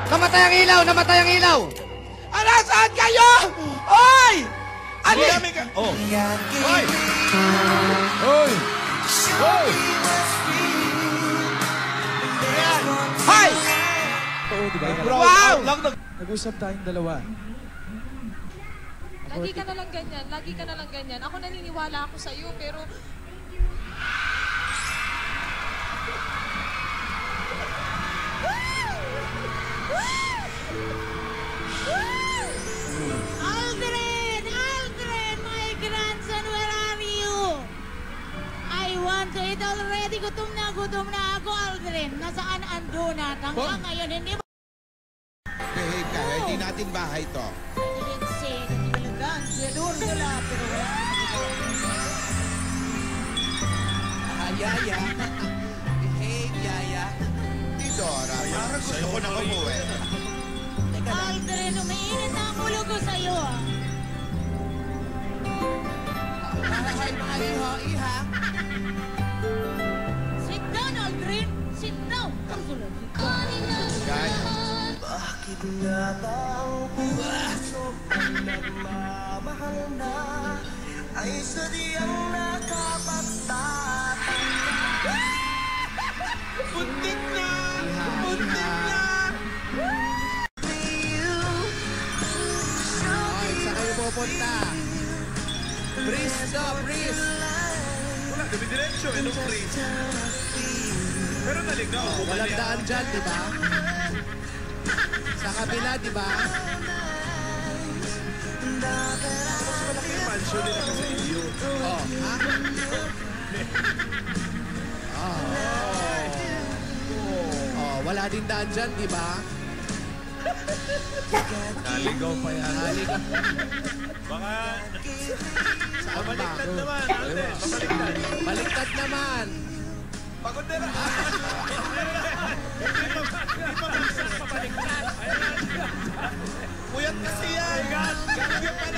Namatay ang ilaw! Namatay ang ilaw! Saan kayo? Hoy! Ano? Oh. Hoy! Hoy! Hoy! Hoy! Oo, diba? Wow! Nag-usap tayong dalawa. Lagi ka na lang ganyan. Lagi ka na lang ganyan. Ako naniniwala ako sa'yo, pero... Aldrin! Aldrin! My grandson, where are you? I want to eat already. Gutom na ako, Aldrin. Nasaan ang donut? Hanggang ngayon, hindi ba? Behave ka, hindi natin bahay to. Sick. Talagang, silur nila. Pero wala. Yaya. Behave, Yaya. Di Dora, parang gusto ko nang umuwi. Aldrin, umiinit na ang ulo ko sa'yo. Hi, mga iha. Sit down, Aldrin. Sit down. Guys. Bakit nga ba ang puso kong nagmamahal na ay sadyang nakapagtatanda? Buntik na! Buntik na! Hoy, saan kayo pupunta? Breeze to, breeze! Wala, dumidiretso. Anong freeze? Pero naligaw. Walang daan dyan, di ba? Sa kabila, di ba? Mas malaki yung mansion nila sa iyo. Oh, ha? Oh, wala din daan dyan, di ba? Naligaw pa yan. Halika. Baka... Saan ba? Pabaliktad naman. Ate, pabaliktad. Baliktad naman. Pagod na. Puyat kasi yan! Gabi pa